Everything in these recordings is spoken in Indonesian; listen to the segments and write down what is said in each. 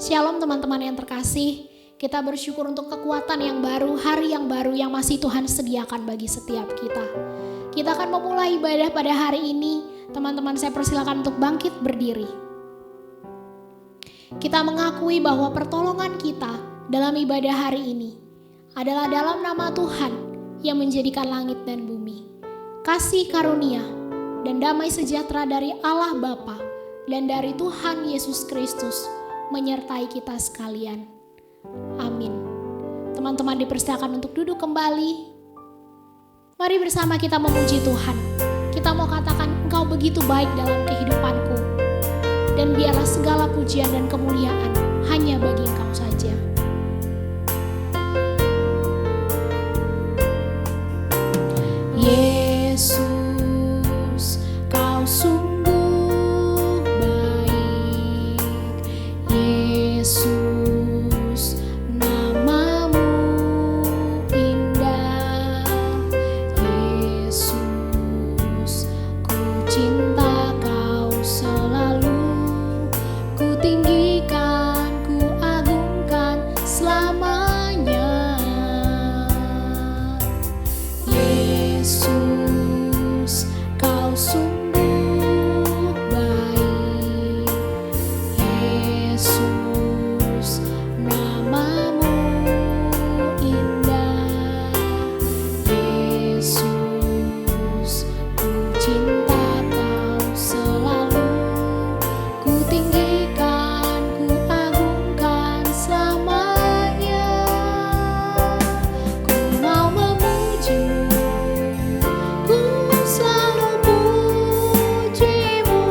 Shalom teman-teman yang terkasih, kita bersyukur untuk kekuatan yang baru, hari yang baru yang masih Tuhan sediakan bagi setiap kita. Kita akan memulai ibadah pada hari ini. Teman-teman, saya persilakan untuk bangkit berdiri. Kita mengakui bahwa pertolongan kita dalam ibadah hari ini adalah dalam nama Tuhan yang menjadikan langit dan bumi. Kasih karunia dan damai sejahtera dari Allah Bapa dan dari Tuhan Yesus Kristus menyertai kita sekalian. Amin. Teman-teman dipersilakan untuk duduk kembali. Mari bersama kita memuji Tuhan. Kita mau katakan, Engkau begitu baik dalam kehidupanku. Dan biarlah segala pujian dan kemuliaan hanya bagi Engkau saja. Yesus, Kau sungguh baik. Yesus, namamu indah. Yesus, ku cinta Kau selalu. Ku tinggikan, ku agungkan selamanya. Yesus, Kau sungguh baik. Yesus, namamu indah. Yesus, ku cinta Kau selalu. Ku tinggikan, ku agungkan selamanya. Ku mau memuji-Mu, ku selalu puji-Mu.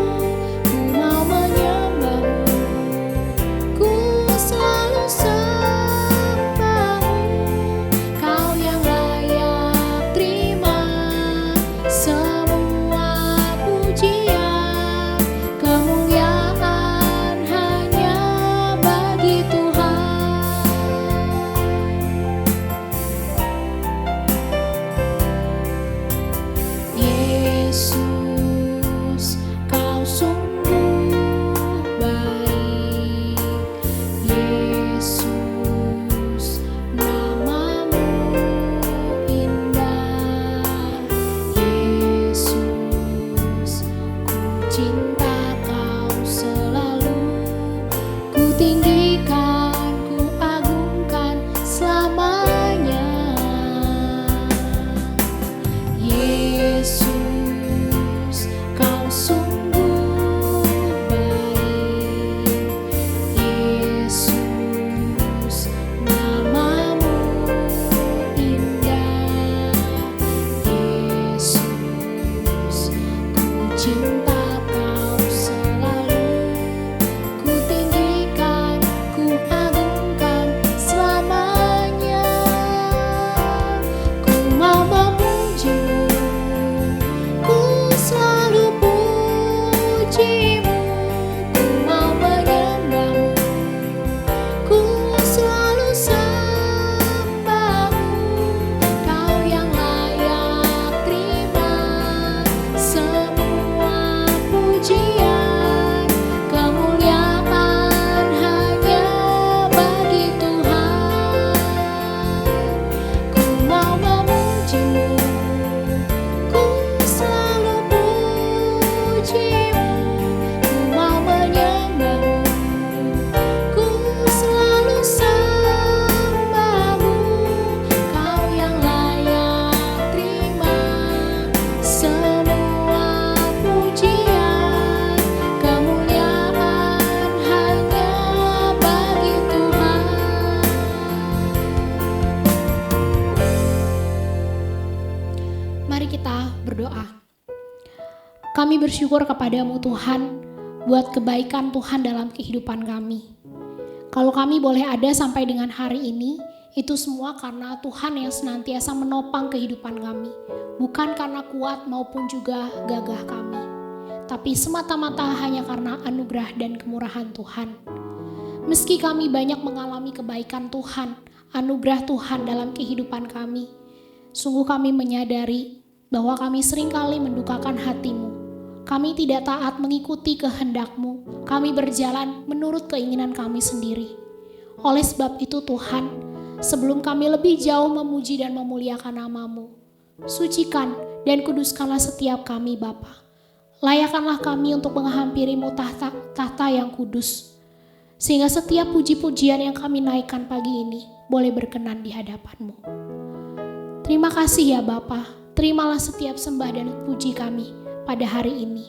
Ku mau menyembah-Mu, ku selalu sembah-Mu. Kau yang layak terima semua pujian, kemuliaan hanya bagi Tuhan. Yesus, Kau sungguh baik. Yesus, namamu indah. Yesus, ku cinta Kau selalu. Ku tinggikan, ku agungkan selamanya. Yesus, Kau sungguh baik. Yesus, namamu indah. Yesus, ku cinta Kau selalu. Ku tinggikan, ku agungkan selamanya. Ku mau memuji-Mu, ku selalu puji-Mu. Ku mau menyembah-Mu, ku selalu sembah-Mu. Kau yang layak terima semua pujian, kemuliaan hanya bagi Tuhan. Ku mau memuji-Mu, ku selalu puji-Mu. Ku mau menyembah-Mu, ku selalu sembah-Mu. Kau yang layak terima semua pujian, kemuliaan hanya bagi Tuhan. Mari kita berdoa. Kami bersyukur kepadamu Tuhan, buat kebaikan Tuhan dalam kehidupan kami. Kalau kami boleh ada sampai dengan hari ini, itu semua karena Tuhan yang senantiasa menopang kehidupan kami. Bukan karena kuat maupun juga gagah kami, tapi semata-mata hanya karena anugerah dan kemurahan Tuhan. Meski kami banyak mengalami kebaikan Tuhan, anugerah Tuhan dalam kehidupan kami, sungguh kami menyadari bahwa kami seringkali mendukakan hati-Mu. Kami tidak taat mengikuti kehendak-Mu. Kami berjalan menurut keinginan kami sendiri. Oleh sebab itu Tuhan, sebelum kami lebih jauh memuji dan memuliakan nama-Mu, sucikan dan kuduskanlah setiap kami Bapa. Layakkanlah kami untuk menghampiri-Mu tahta yang kudus, sehingga setiap puji-pujian yang kami naikkan pagi ini boleh berkenan di hadapan-Mu. Terima kasih ya Bapa, terimalah setiap sembah dan puji kami pada hari ini.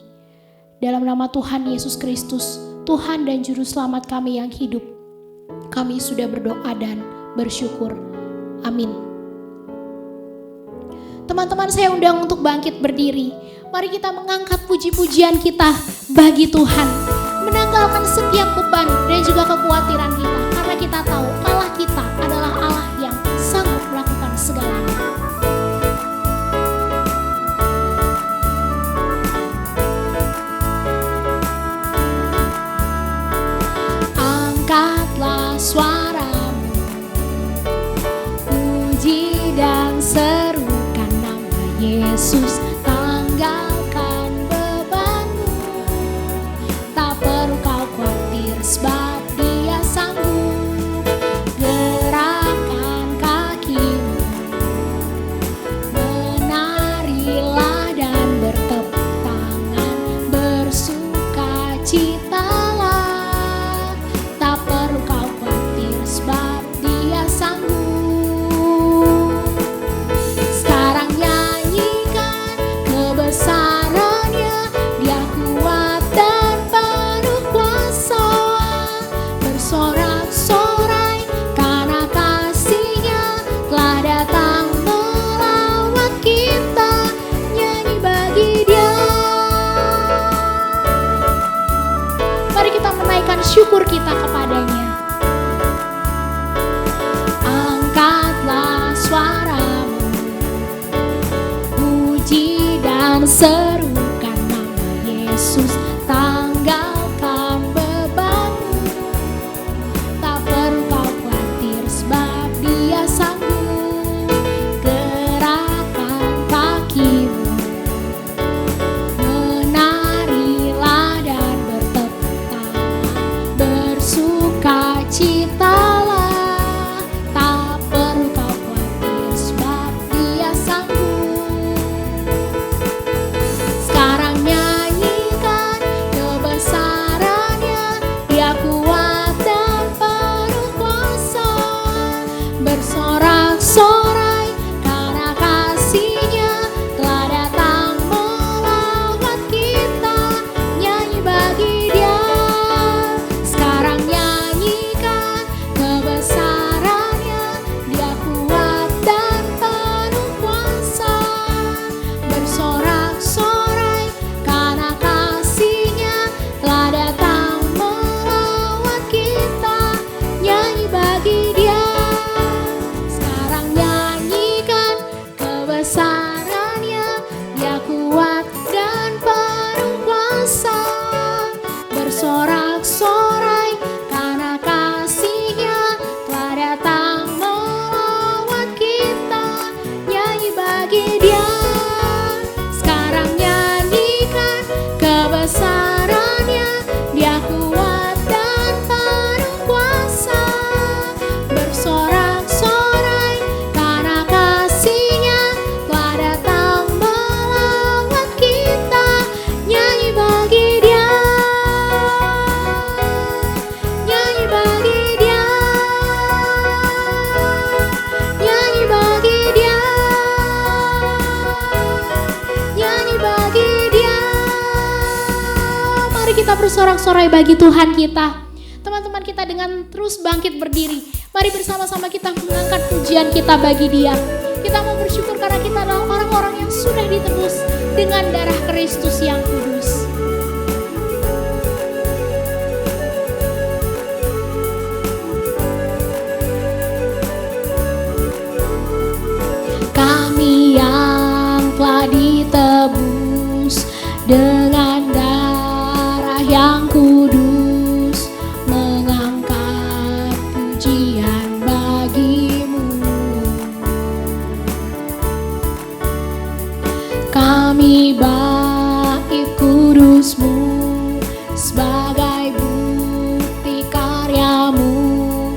Dalam nama Tuhan Yesus Kristus, Tuhan dan Juru Selamat kami yang hidup, kami sudah berdoa dan bersyukur. Amin. Teman-teman, saya undang untuk bangkit berdiri. Mari kita mengangkat puji-pujian kita bagi Tuhan, menanggalkan setiap beban dan juga kekhawatiran kita, karena kita tahu Allah kita adalah Allah yang sanggup melakukan segalanya. Angkatlah suaramu, puji dan serukan nama Yesus. Tanggalkan bebanmu, tak perlu kau khawatir sebab Dia sanggup. Gerakkan kakimu, menarilah dan bertepuk tangan, bersukacitalah. Tak perlu kau khawatir sebab Dia sanggup. Sekarang nyanyikan kebesarannya, Dia kuat dan penuh kuasa. Bersorak-sorai karena kasih-Nya telah datang melawat kita. Nyanyi bagi Dia. Mari kita menaikkan syukur kita kepadanya. Angkatlah suaramu, puji dan serukan nama Yesus. Tanggalkan bebanmu, tak perlu kau khawatir sebab Dia sanggup. Gerakkan kakimu, menarilah dan bertepuk tangan, bersukacitalah. Tak perlu kau khawatir sebab Dia sanggup. Sekarang nyanyikan kebesarannya, Dia kuat dan penuh kuasa. Bersorak-sorai karena kasih-Nya telah datang melawat kita. Nyanyi bagi Dia. Sekarang nyanyikan kebesarannya, Dia kuat dan penuh kuasa. Bersorak-sorai karena kasih-Nya telah datang melawat kita. Nyanyi bagi Dia. Sekarang nyanyikan kebesarannya, Dia kuat dan penuh kuasa. Bersorak-sorai karena kasih-Nya telah datang melawat kita. Nyanyi bagi Dia. Sekarang nyanyikan kebesarannya, Dia kuat dan penuh kuasa. Bersorak-sorai karena kasih-Nya telah datang melawat kita. Nyanyi bagi Dia. Nyanyi bagi Dia. Nyanyi bagi Dia. Nyanyi bagi Dia. Mari kita bersorak-sorai bagi Tuhan kita. Teman-teman, kita dengan terus bangkit berdiri, mari bersama-sama kita mengangkat pujian kita bagi Dia. Kita mau bersyukur karena kita adalah orang-orang yang sudah ditebus dengan darah Kristus yang kudus. Kami yang telah ditebus dengan darah yang kudus, mengangkat pujian bagi-Mu. Kami bait kudus sebagai bukti karyamu,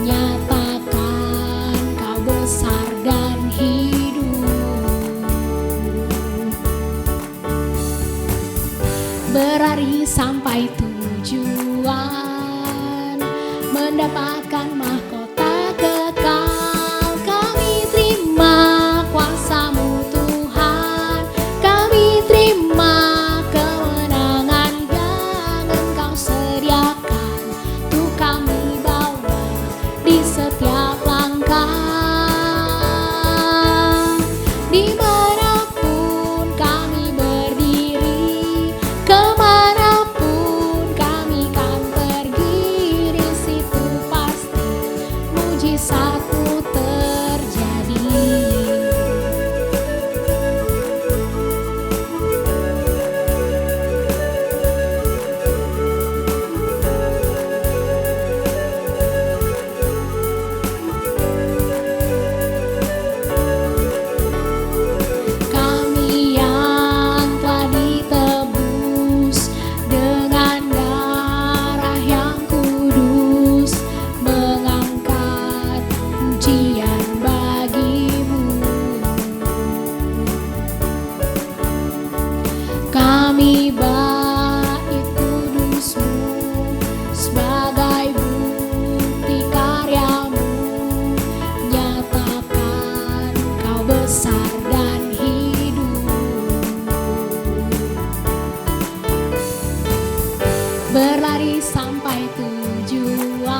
nyatakan kau besar dan hidup. Berlari sampai tujuan, mendapatkan mahkota kekal. Kami terima kuasa-Mu Tuhan, kami terima kemenangan yang Engkau sediakan untuk kami bawa di setiap langkah. Dimanapun kami berdiri, kemanapun kami kan pergi, di situ pasti mujizat-Mu terjadi. Kami yang telah ditebus dengan darah yang kudus, mengangkat pujian bagi-Mu. Kami bait kudus-Mu sebagai bukti karya-Mu, nyatakan kau besar dan hidup. Berlari sampai tujuan,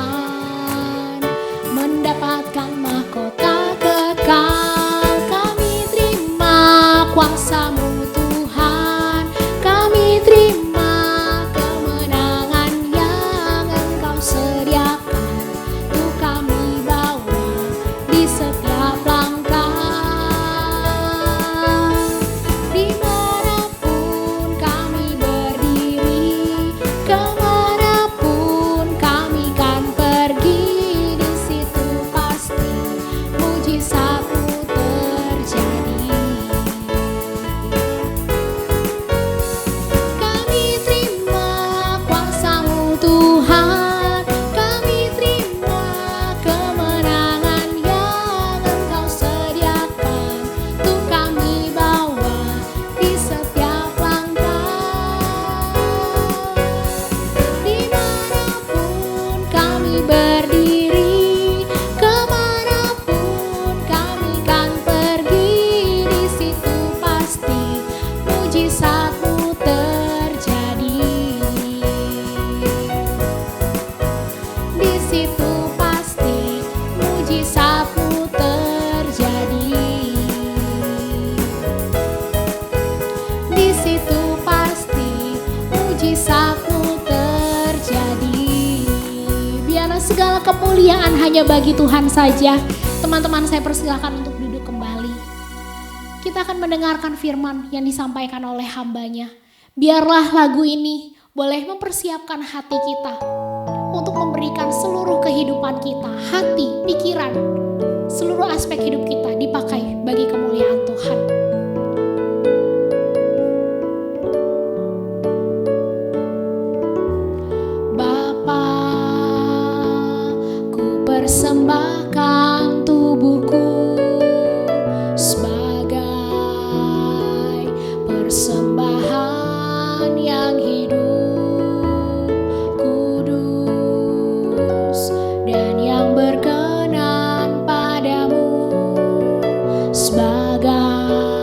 mendapatkan mahkota kekal. Kami terima kuasa-Mu Tuhan, kami terima kemenangan yang Engkau sediakan untuk kami bawa di setiap langkah. Dimanapun kami berdiri, kemanapun kami kan pergi, di situ pasti mujizat-Mu terjadi. Kami terima kuasa-Mu Tuhan, kami terima kemenangan yang Engkau sediakan untuk kami bawa di setiap langkah. Dimanapun kami berdiri, kemanapun kami kan pergi, di situ pasti mujizat-Mu terjadi. Di situ pasti mujizat-Mu terjadi. Di situ pasti mujizat-Mu terjadi. Biarlah segala kemuliaan hanya bagi Tuhan saja. Teman-teman, saya persilakan untuk duduk kembali. Kita akan mendengarkan firman yang disampaikan oleh hamba-Nya. Biarlah lagu ini boleh mempersiapkan hati kita untuk memberikan seluruh kehidupan kita, hati, pikiran, seluruh aspek hidup kita dipakai bagi kemuliaan Tuhan. Bapa, ku persembahkan tubuhku sebagai persembahan yang hidup, kudus, dan yang berkenan padamu, sebagai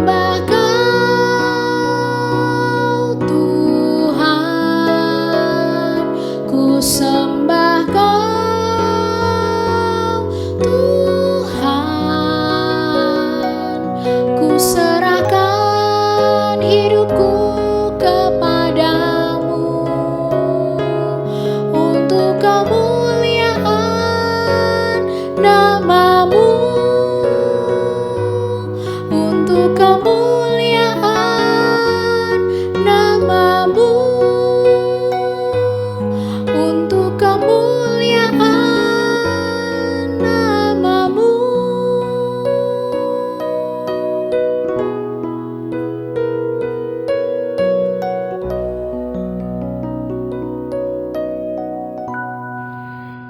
sembah Kau Tuhan, ku sembah Kau Tuhan, ku serahkan hidupku kepadamu untuk kemuliaan namamu, untuk kemuliaan namamu, untuk kemuliaan namamu.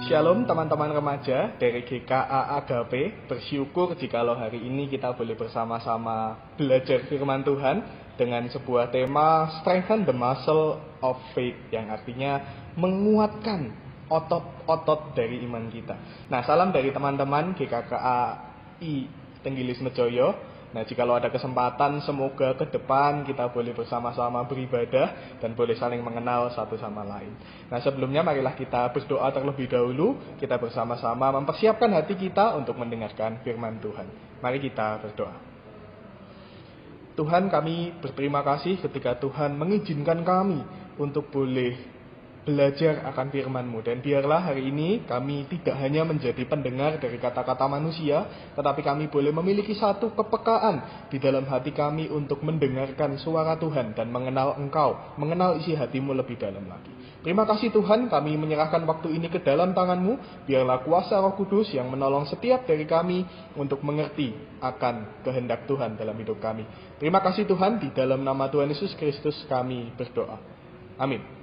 Shalom teman-teman remaja dari GKA Agape. Bersyukur jikalau hari ini kita boleh bersama-sama belajar firman Tuhan dengan sebuah tema Strengthen the Muscle of Faith, yang artinya menguatkan otot-otot dari iman kita. Nah, salam dari teman-teman GKKAI Tenggilis Mejoyo. Nah, jikalau ada kesempatan, semoga ke depan kita boleh bersama-sama beribadah dan boleh saling mengenal satu sama lain. Nah, sebelumnya marilah kita berdoa terlebih dahulu. Kita bersama-sama mempersiapkan hati kita untuk mendengarkan firman Tuhan. Mari kita berdoa. Tuhan, kami berterima kasih ketika Tuhan mengizinkan kami untuk boleh belajar akan firman-Mu. Dan biarlah hari ini kami tidak hanya menjadi pendengar dari kata-kata manusia, tetapi kami boleh memiliki satu kepekaan di dalam hati kami untuk mendengarkan suara Tuhan dan mengenal Engkau, mengenal isi hati-Mu lebih dalam lagi. Terima kasih Tuhan, kami menyerahkan waktu ini ke dalam tangan-Mu. Biarlah kuasa Roh Kudus yang menolong setiap dari kami untuk mengerti akan kehendak Tuhan dalam hidup kami. Terima kasih Tuhan, di dalam nama Tuhan Yesus Kristus kami berdoa. Amin.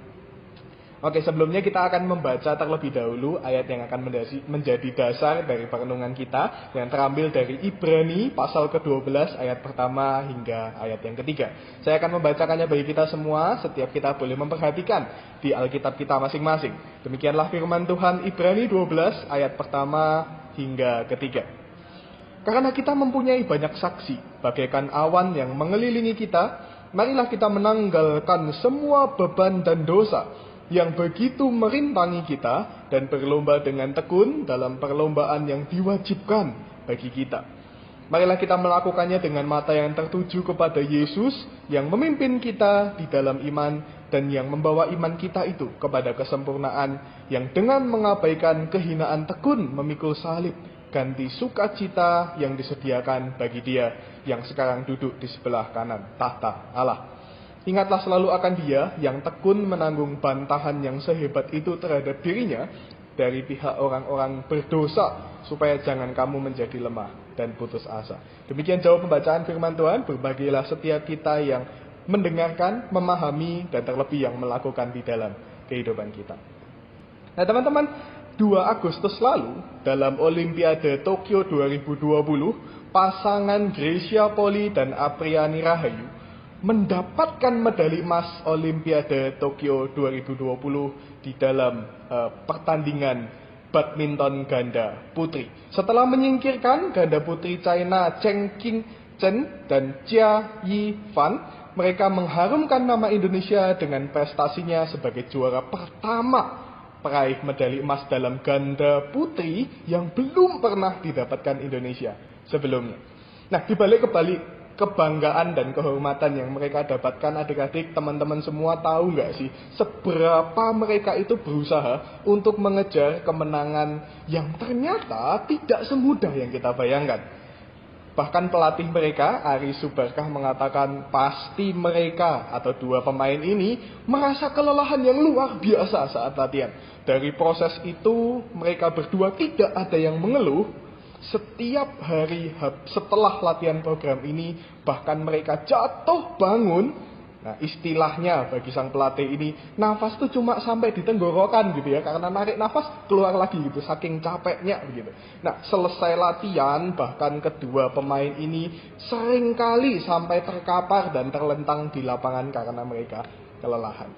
Oke, sebelumnya kita akan membaca terlebih dahulu ayat yang akan menjadi dasar dari perenungan kita, yang terambil dari Ibrani pasal ke-12 ayat pertama hingga ayat yang ketiga. Saya akan membacakannya bagi kita semua, setiap kita boleh memperhatikan di Alkitab kita masing-masing. Demikianlah firman Tuhan, Ibrani 12 ayat pertama hingga ketiga. Karena kita mempunyai banyak saksi, bagaikan awan yang mengelilingi kita, marilah kita menanggalkan semua beban dan dosa yang begitu merintangi kita, dan berlomba dengan tekun dalam perlombaan yang diwajibkan bagi kita. Marilah kita melakukannya dengan mata yang tertuju kepada Yesus yang memimpin kita di dalam iman dan yang membawa iman kita itu kepada kesempurnaan, yang dengan mengabaikan kehinaan tekun memikul salib, ganti sukacita yang disediakan bagi Dia yang sekarang duduk di sebelah kanan tahta Allah. Ingatlah selalu akan Dia yang tekun menanggung bantahan yang sehebat itu terhadap dirinya dari pihak orang-orang berdosa, supaya jangan kamu menjadi lemah dan putus asa. Demikian jauh pembacaan firman Tuhan. Berbahagialah setiap kita yang mendengarkan, memahami, dan terlebih yang melakukan di dalam kehidupan kita. Nah teman-teman, 2 Agustus lalu dalam Olimpiade Tokyo 2020, pasangan Gracia Poli dan Apriani Rahayu mendapatkan medali emas Olimpiade Tokyo 2020 di dalam pertandingan badminton ganda putri. Setelah menyingkirkan ganda putri China Chen Qingchen dan Jia Yifan, mereka mengharumkan nama Indonesia dengan prestasinya sebagai juara pertama peraih medali emas dalam ganda putri yang belum pernah didapatkan Indonesia sebelumnya. Nah, dibalik kebanggaan dan kehormatan yang mereka dapatkan, adik-adik, teman-teman semua tahu nggak sih seberapa mereka itu berusaha untuk mengejar kemenangan yang ternyata tidak semudah yang kita bayangkan. Bahkan pelatih mereka, Ari Subarkah, mengatakan pasti mereka atau 2 pemain ini merasa kelelahan yang luar biasa saat latihan. Dari proses itu mereka berdua tidak ada yang mengeluh. Setiap hari setelah latihan program ini, bahkan mereka jatuh bangun. Nah, istilahnya bagi sang pelatih ini, nafas tuh cuma sampai di tenggorokan gitu ya, karena narik nafas keluar lagi gitu, saking capeknya begitu. Nah, selesai latihan, bahkan kedua pemain ini seringkali sampai terkapar dan terlentang di lapangan karena mereka kelelahan.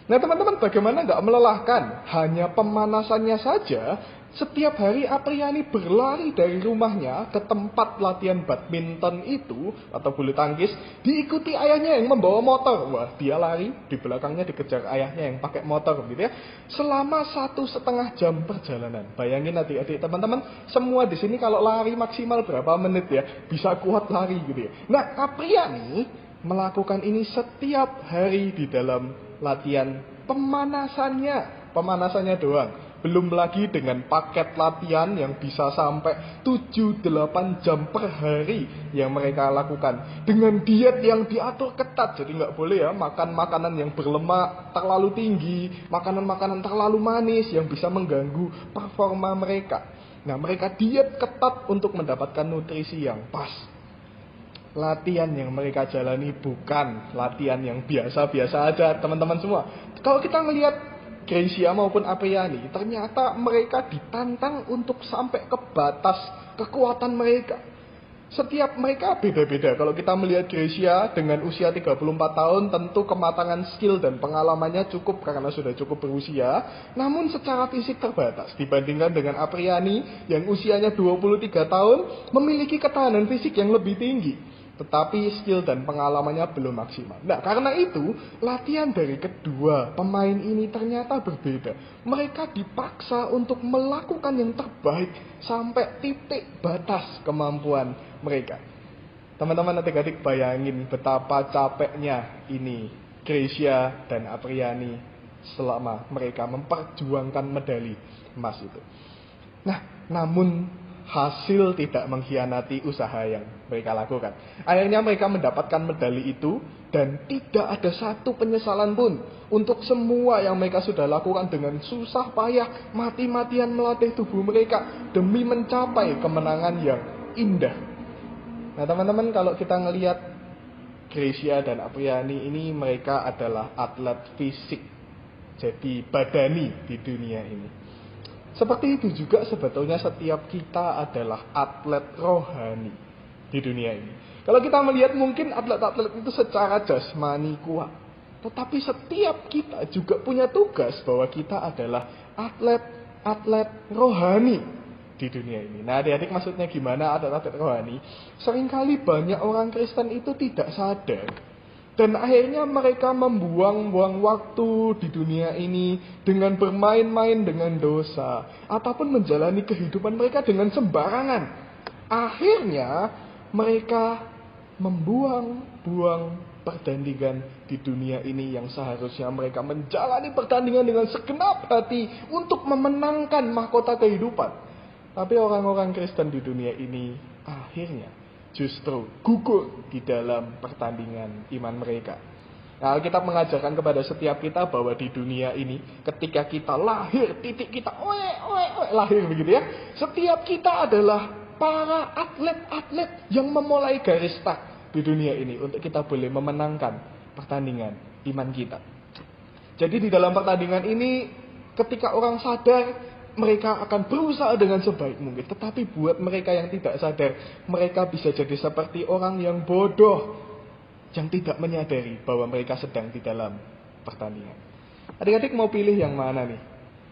Nah teman-teman, bagaimana nggak melelahkan? Hanya pemanasannya saja Setiap hari Apriani berlari dari rumahnya ke tempat latihan badminton itu atau bulu tangkis, diikuti ayahnya yang membawa motor. Wah, dia lari, di belakangnya dikejar ayahnya yang pakai motor gitu ya. Selama 1,5 jam perjalanan. Bayangin adik-adik teman-teman, semua di sini kalau lari maksimal berapa menit ya, bisa kuat lari gitu ya. Nah, Apriani melakukan ini setiap hari di dalam latihan pemanasannya doang. Belum lagi dengan paket latihan yang bisa sampai 7-8 jam per hari yang mereka lakukan. Dengan diet yang diatur ketat, jadi nggak boleh ya makan makanan yang berlemak terlalu tinggi, makanan-makanan terlalu manis yang bisa mengganggu performa mereka. Nah, mereka diet ketat untuk mendapatkan nutrisi yang pas. Latihan yang mereka jalani bukan latihan yang biasa-biasa aja teman-teman semua. Kalau kita melihat Gracia maupun Apriani, ternyata mereka ditantang untuk sampai ke batas kekuatan mereka. Setiap mereka beda-beda. Kalau kita melihat Gracia dengan usia 34 tahun, tentu kematangan skill dan pengalamannya cukup karena sudah cukup berusia. Namun secara fisik terbatas dibandingkan dengan Apriani yang usianya 23 tahun, memiliki ketahanan fisik yang lebih tinggi. Tetapi skill dan pengalamannya belum maksimal. Nah, karena itu, latihan dari kedua pemain ini ternyata berbeda. Mereka dipaksa untuk melakukan yang terbaik sampai titik batas kemampuan mereka. Teman-teman adik-adik bayangin betapa capeknya ini Gracia dan Apriani selama mereka memperjuangkan medali emas itu. Nah, namun hasil tidak mengkhianati usaha yang mereka lakukan. Akhirnya mereka mendapatkan medali itu dan tidak ada satu penyesalan pun untuk semua yang mereka sudah lakukan dengan susah payah, mati-matian melatih tubuh mereka demi mencapai kemenangan yang indah. Nah, teman-teman, kalau kita ngelihat Gracia dan Apriani ini, mereka adalah atlet fisik, jadi badani di dunia ini. Seperti itu juga sebetulnya setiap kita adalah atlet rohani di dunia ini. Kalau kita melihat mungkin atlet-atlet itu secara jasmani kuat. Tetapi setiap kita juga punya tugas bahwa kita adalah atlet rohani di dunia ini. Nah, adik-adik, maksudnya gimana atlet rohani? Seringkali banyak orang Kristen itu tidak sadar. Dan akhirnya mereka membuang-buang waktu di dunia ini dengan bermain-main dengan dosa. Ataupun menjalani kehidupan mereka dengan sembarangan. Akhirnya mereka membuang-buang pertandingan di dunia ini yang seharusnya mereka menjalani pertandingan dengan segenap hati untuk memenangkan mahkota kehidupan. Tapi orang-orang Kristen di dunia ini akhirnya justru gugur di dalam pertandingan iman mereka. Nah, Alkitab mengajarkan kepada setiap kita bahwa di dunia ini, ketika kita lahir, titik kita lahir begitu ya. Setiap kita adalah para atlet-atlet yang memulai garis start di dunia ini untuk kita boleh memenangkan pertandingan iman kita. Jadi di dalam pertandingan ini, ketika orang sadar, mereka akan berusaha dengan sebaik mungkin. Tetapi buat mereka yang tidak sadar, mereka bisa jadi seperti orang yang bodoh, yang tidak menyadari bahwa mereka sedang di dalam pertandingan. Adik-adik mau pilih yang mana nih?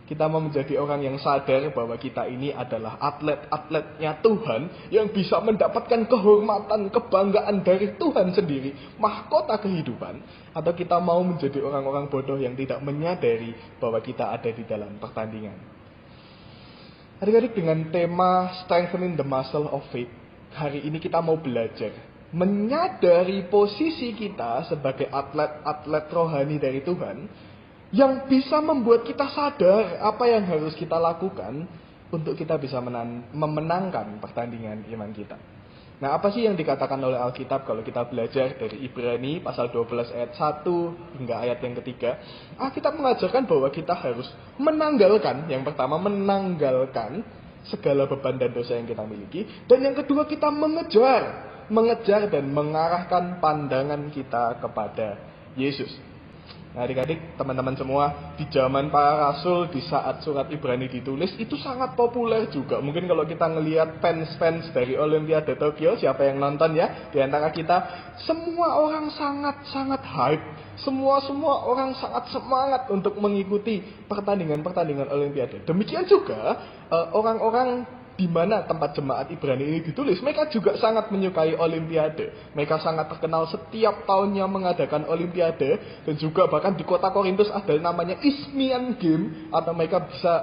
Kita mau menjadi orang yang sadar bahwa kita ini adalah atlet-atletnya Tuhan, yang bisa mendapatkan kehormatan, kebanggaan dari Tuhan sendiri, mahkota kehidupan. Atau kita mau menjadi orang-orang bodoh yang tidak menyadari bahwa kita ada di dalam pertandingan. Adik-adik, dengan tema Strengthening the Muscle of Faith, hari ini kita mau belajar menyadari posisi kita sebagai atlet-atlet rohani dari Tuhan, yang bisa membuat kita sadar apa yang harus kita lakukan untuk kita bisa memenangkan pertandingan iman kita. Nah, apa sih yang dikatakan oleh Alkitab kalau kita belajar dari Ibrani pasal 12 ayat 1 hingga ayat yang ketiga? Alkitab mengajarkan bahwa kita harus menanggalkan, yang pertama menanggalkan segala beban dan dosa yang kita miliki. Dan yang kedua, kita mengejar dan mengarahkan pandangan kita kepada Yesus. Nah, adik-adik, teman-teman semua, di zaman para rasul, di saat surat Ibrani ditulis, itu sangat populer juga. Mungkin kalau kita ngelihat fans-fans dari Olimpiade Tokyo, siapa yang nonton ya, di antara kita, semua orang sangat-sangat hype. Semua orang sangat semangat untuk mengikuti pertandingan-pertandingan Olimpiade. Demikian juga orang-orang di mana tempat jemaat Ibrani ini ditulis, mereka juga sangat menyukai Olimpiade. Mereka sangat terkenal setiap tahunnya mengadakan Olimpiade, dan juga bahkan di kota Korintus ada namanya Isthmian Game, atau mereka bisa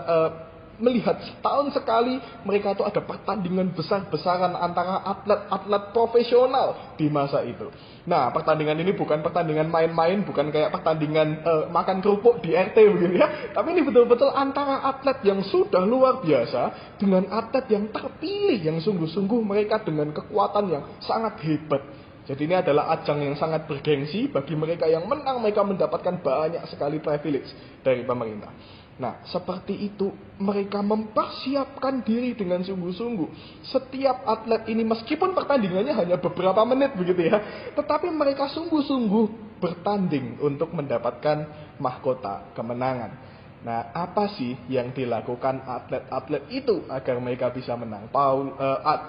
melihat setahun sekali mereka itu ada pertandingan besar-besaran antara atlet-atlet profesional di masa itu. Nah, pertandingan ini bukan pertandingan main-main, bukan kayak pertandingan makan kerupuk di RT begitu ya. Tapi ini betul-betul antara atlet yang sudah luar biasa dengan atlet yang terpilih, yang sungguh-sungguh mereka dengan kekuatan yang sangat hebat. Jadi ini adalah ajang yang sangat bergengsi bagi mereka yang menang, mereka mendapatkan banyak sekali privilege dari pemerintah. Nah, seperti itu mereka mempersiapkan diri dengan sungguh-sungguh. Setiap atlet ini meskipun pertandingannya hanya beberapa menit begitu ya, tetapi mereka sungguh-sungguh bertanding untuk mendapatkan mahkota kemenangan. Nah, apa sih yang dilakukan atlet-atlet itu agar mereka bisa menang?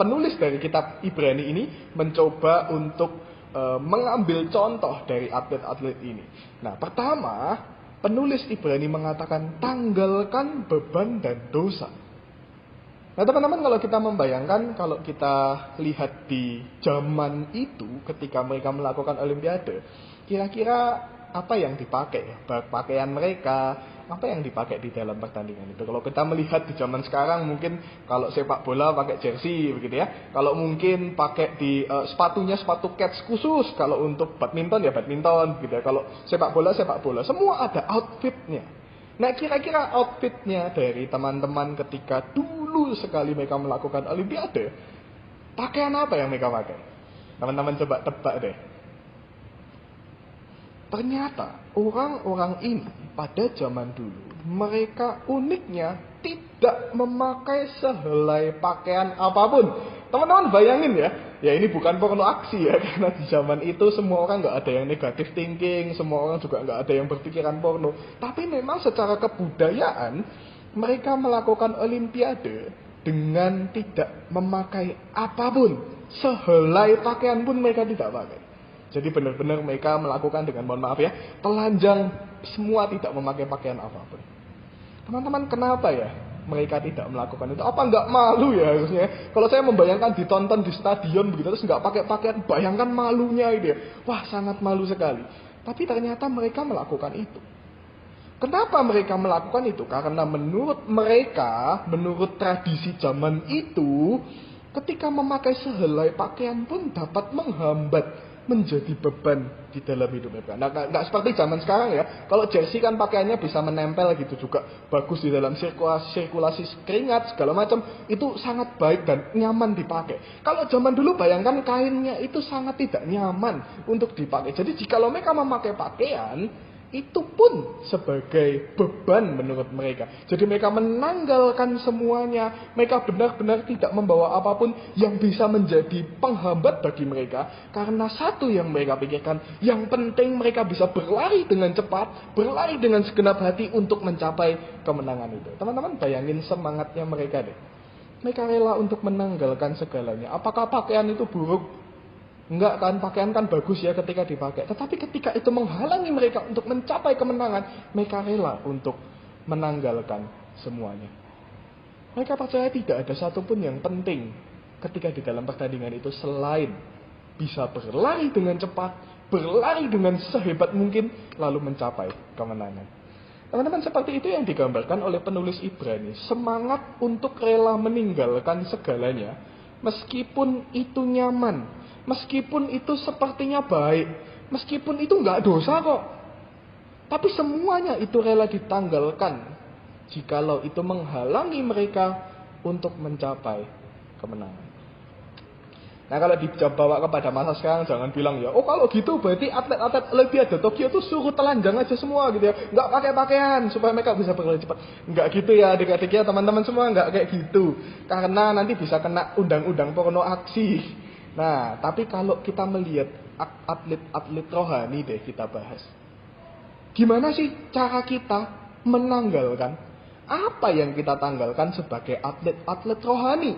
Penulis dari kitab Ibrani ini mencoba untuk mengambil contoh dari atlet-atlet ini. Nah, pertama, penulis Ibrani mengatakan tanggalkan beban dan dosa. Nah, teman-teman, kalau kita membayangkan, kalau kita lihat di zaman itu ketika mereka melakukan Olimpiade, kira-kira apa yang dipakai ya? Pakaian mereka, apa yang dipakai di dalam pertandingan itu? Kalau kita melihat di zaman sekarang, mungkin kalau sepak bola pakai jersey begitu ya. Kalau mungkin pakai di sepatunya sepatu kets khusus. Kalau untuk badminton ya badminton gitu ya. Kalau sepak bola, semua ada outfitnya. Nah, kira-kira outfitnya dari teman-teman ketika dulu sekali mereka melakukan Olimpiade, pakaian apa yang mereka pakai? Teman-teman coba tebak deh. Ternyata orang-orang ini pada zaman dulu, mereka uniknya tidak memakai sehelai pakaian apapun. Teman-teman bayangin ya ini bukan porno aksi ya, karena di zaman itu semua orang nggak ada yang negatif thinking, semua orang juga nggak ada yang berpikiran porno. Tapi memang secara kebudayaan, mereka melakukan Olimpiade dengan tidak memakai apapun. Sehelai pakaian pun mereka tidak pakai. Jadi benar-benar mereka melakukan dengan, mohon maaf ya, telanjang, semua tidak memakai pakaian apapun. Teman-teman, kenapa ya mereka tidak melakukan itu? Apa nggak malu ya harusnya? Kalau saya membayangkan ditonton di stadion begitu terus nggak pakai pakaian, bayangkan malunya itu ya. Wah, sangat malu sekali. Tapi ternyata mereka melakukan itu. Kenapa mereka melakukan itu? Karena menurut mereka, menurut tradisi zaman itu, ketika memakai sehelai pakaian pun dapat menghambat, menjadi beban di dalam hidup mereka. Nah, nggak seperti zaman sekarang ya. Kalau jersey kan pakaiannya bisa menempel gitu juga, bagus di dalam sirkulasi keringat segala macam, itu sangat baik dan nyaman dipakai. Kalau zaman dulu bayangkan kainnya itu sangat tidak nyaman untuk dipakai. Jadi jikalau mereka memakai pakaian, itu pun sebagai beban menurut mereka. Jadi mereka menanggalkan semuanya. Mereka benar-benar tidak membawa apapun yang bisa menjadi penghambat bagi mereka. Karena satu yang mereka pikirkan, yang penting mereka bisa berlari dengan cepat, berlari dengan segenap hati untuk mencapai kemenangan itu. Teman-teman bayangin semangatnya mereka deh. Mereka rela untuk menanggalkan segalanya. Apakah pakaian itu buruk? Enggak kan, pakaian kan bagus ya ketika dipakai. Tetapi ketika itu menghalangi mereka untuk mencapai kemenangan, mereka rela untuk menanggalkan semuanya. Mereka percaya tidak ada satupun yang penting ketika di dalam pertandingan itu selain bisa berlari dengan cepat, berlari dengan sehebat mungkin, lalu mencapai kemenangan. Teman-teman, seperti itu yang digambarkan oleh penulis Ibrani. Semangat untuk rela meninggalkan segalanya, meskipun itu nyaman, meskipun itu sepertinya baik, meskipun itu nggak dosa kok. Tapi semuanya itu rela ditanggalkan jikalau itu menghalangi mereka untuk mencapai kemenangan. Nah, kalau dibawa kepada masa sekarang, jangan bilang ya, oh kalau gitu berarti atlet-atlet Olimpiade Tokyo itu suruh telanjang aja semua gitu ya, nggak pakai pakaian supaya mereka bisa berlari cepat. Nggak gitu ya adik-adik ya, teman-teman semua, nggak kayak gitu. Karena nanti bisa kena undang-undang porno aksi. Nah, tapi kalau kita melihat atlet-atlet rohani deh kita bahas. Gimana sih cara kita menanggalkan apa yang kita tanggalkan sebagai atlet-atlet rohani?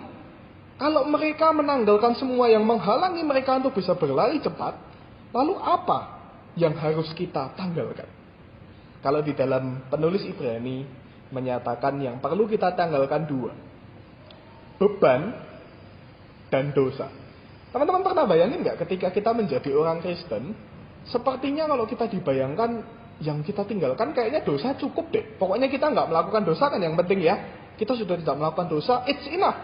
Kalau mereka menanggalkan semua yang menghalangi mereka untuk bisa berlari cepat, lalu apa yang harus kita tanggalkan? Kalau di dalam penulis Ibrani menyatakan yang perlu kita tanggalkan dua, beban dan dosa. Teman-teman pernah bayangin nggak ketika kita menjadi orang Kristen, sepertinya kalau kita dibayangkan yang kita tinggalkan kayaknya dosa cukup deh. Pokoknya kita nggak melakukan dosa kan yang penting ya. Kita sudah tidak melakukan dosa, it's enough.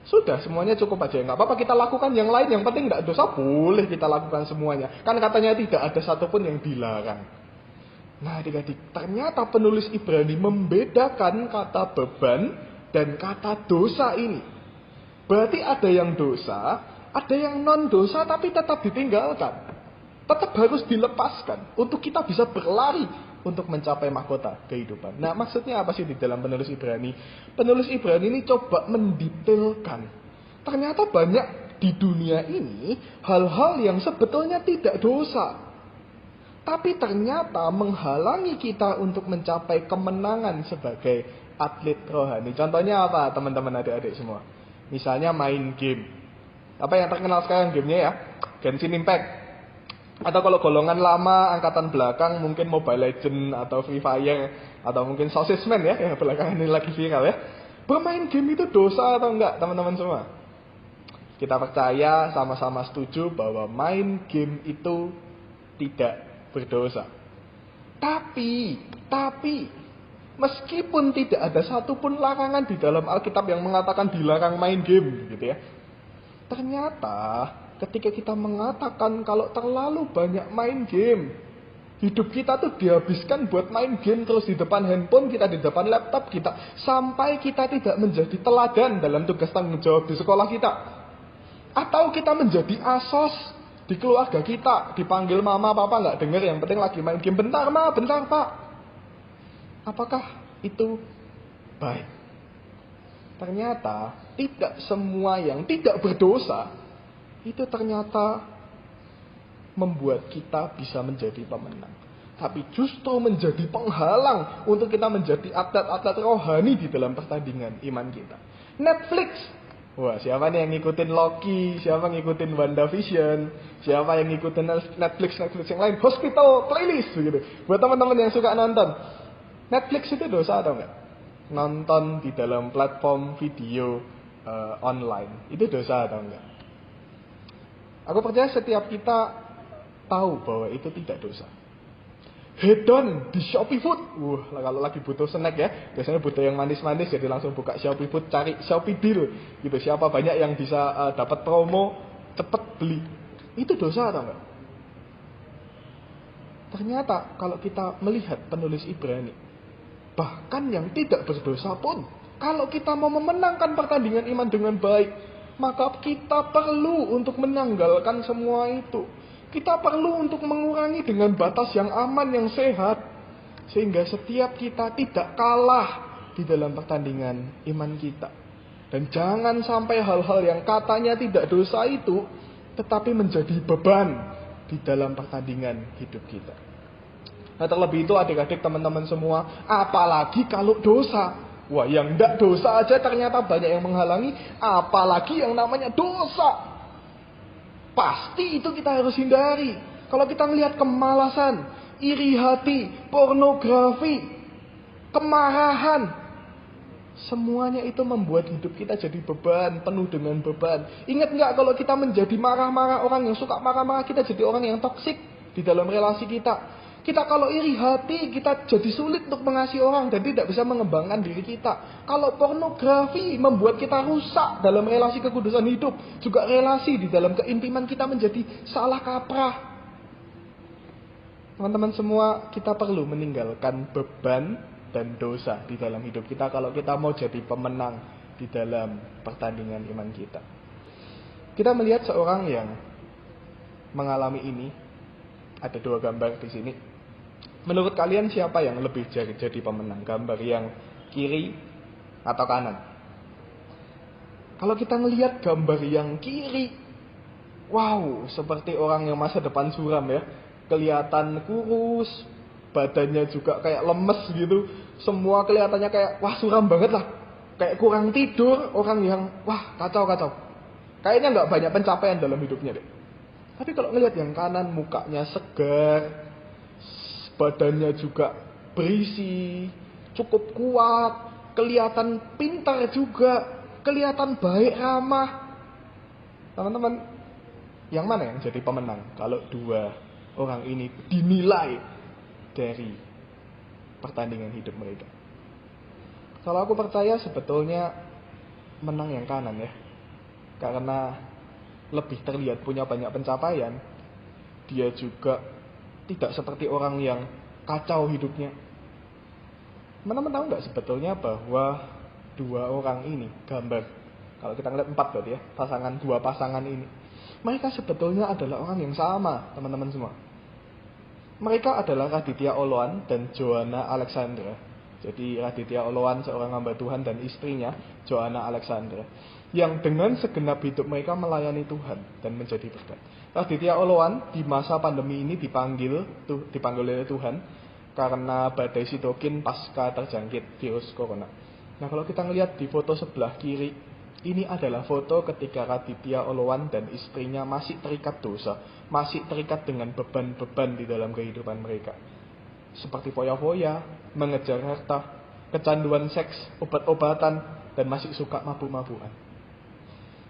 Sudah, semuanya cukup aja. Nggak apa-apa kita lakukan yang lain, yang penting nggak dosa, boleh kita lakukan semuanya. Kan katanya tidak ada satupun yang dilarang. Nah adik-adik, ternyata penulis Ibrani membedakan kata beban dan kata dosa ini. Berarti ada yang dosa, ada yang non-dosa tapi tetap ditinggalkan. Tetap harus dilepaskan untuk kita bisa berlari untuk mencapai mahkota kehidupan. Nah maksudnya apa sih di dalam penulis Ibrani? Penulis Ibrani ini coba mendetailkan. Ternyata banyak di dunia ini hal-hal yang sebetulnya tidak dosa, tapi ternyata menghalangi kita untuk mencapai kemenangan sebagai atlet rohani. Contohnya apa teman-teman adik-adik semua? Misalnya main game. Apa yang terkenal sekarang gamenya ya? Genshin Impact. Atau kalau golongan lama, angkatan belakang, mungkin Mobile Legends atau Free Fire, atau mungkin Sausage-Man ya, yang belakangan ini lagi viral ya. Bermain game itu dosa atau enggak teman-teman semua? Kita percaya, sama-sama setuju bahwa main game itu tidak berdosa. Tapi, meskipun tidak ada satupun larangan di dalam Alkitab yang mengatakan dilarang main game, gitu ya. Ternyata ketika kita mengatakan kalau terlalu banyak main game, hidup kita tuh dihabiskan buat main game terus di depan handphone kita, di depan laptop kita, sampai kita tidak menjadi teladan dalam tugas tanggung jawab di sekolah kita. Atau kita menjadi asos di keluarga kita, dipanggil mama papa nggak dengar, yang penting lagi main game. Bentar ma, bentar pak. Apakah itu baik? Ternyata tidak semua yang tidak berdosa itu ternyata membuat kita bisa menjadi pemenang. Tapi justru menjadi penghalang untuk kita menjadi atlet-atlet rohani di dalam pertandingan iman kita. Netflix. Wah, siapa nih yang ngikutin Loki? Siapa yang ngikutin WandaVision? Siapa yang ngikutin Netflix yang lain? Hospital Playlist begitu. Buat teman-teman yang suka nonton. Netflix itu dosa atau enggak? Nonton di dalam platform video online. Itu dosa atau enggak? Aku percaya setiap kita tahu bahwa itu tidak dosa. Hedon di Shopee Food. Kalau lagi butuh snack ya, biasanya butuh yang manis-manis, jadi langsung buka Shopee Food, cari Shopee Deal. Gitu, siapa banyak yang bisa dapat promo, cepet beli. Itu dosa atau enggak? Ternyata kalau kita melihat penulis Ibrani, bahkan yang tidak berdosa pun, kalau kita mau memenangkan pertandingan iman dengan baik, maka kita perlu untuk menanggalkan semua itu. Kita perlu untuk mengurangi dengan batas yang aman, yang sehat. Sehingga setiap kita tidak kalah di dalam pertandingan iman kita. Dan jangan sampai hal-hal yang katanya tidak dosa itu, tetapi menjadi beban di dalam pertandingan hidup kita. Nah terlebih itu adik-adik teman-teman semua, apalagi kalau dosa. Wah, yang tidak dosa aja ternyata banyak yang menghalangi, apalagi yang namanya dosa. Pasti itu kita harus hindari. Kalau kita melihat kemalasan, iri hati, pornografi, kemarahan, semuanya itu membuat hidup kita jadi beban, penuh dengan beban. Ingat nggak kalau kita menjadi marah-marah, orang yang suka marah-marah, kita jadi orang yang toksik di dalam relasi kita. Kita kalau iri hati, kita jadi sulit untuk mengasihi orang dan tidak bisa mengembangkan diri kita. Kalau pornografi membuat kita rusak dalam relasi kekudusan hidup, juga relasi di dalam keintiman kita menjadi salah kaprah. Teman-teman semua, kita perlu meninggalkan beban dan dosa di dalam hidup kita kalau kita mau jadi pemenang di dalam pertandingan iman kita. Kita melihat seorang yang mengalami ini. Ada dua gambar di sini. Menurut kalian siapa yang lebih jadi pemenang? Gambar yang kiri atau kanan? Kalau kita melihat gambar yang kiri, wow, seperti orang yang masa depan suram ya. Kelihatan kurus, badannya juga kayak lemes gitu. Semua kelihatannya kayak wah suram banget lah. Kayak kurang tidur, orang yang wah kacau. Kayaknya nggak banyak pencapaian dalam hidupnya deh. Tapi kalau ngelihat yang kanan, mukanya segar, badannya juga berisi, cukup kuat, kelihatan pintar juga, kelihatan baik, ramah. Teman-teman, yang mana yang jadi pemenang kalau dua orang ini dinilai dari pertandingan hidup mereka? Kalau aku percaya sebetulnya menang yang kanan ya. Karena lebih terlihat punya banyak pencapaian. Dia juga tidak seperti orang yang kacau hidupnya. Teman-teman tahu nggak sebetulnya bahwa dua orang ini gambar, kalau kita ngeliat 4 berarti ya, dua pasangan ini, mereka sebetulnya adalah orang yang sama, teman-teman semua. Mereka adalah Raditya Oloan dan Joanna Alexandra. Jadi Raditya Oloan seorang hamba Tuhan dan istrinya Joanna Alexandra, yang dengan segenap hidup mereka melayani Tuhan dan menjadi berkat. Raditya Oloan di masa pandemi ini dipanggil oleh Tuhan karena badai sitokin pasca terjangkit virus corona. Nah kalau kita ngelihat di foto sebelah kiri, ini adalah foto ketika Raditya Oloan dan istrinya masih terikat dosa, masih terikat dengan beban-beban di dalam kehidupan mereka. Seperti foya-foya, mengejar harta, kecanduan seks, obat-obatan, dan masih suka mabuk-mabukan.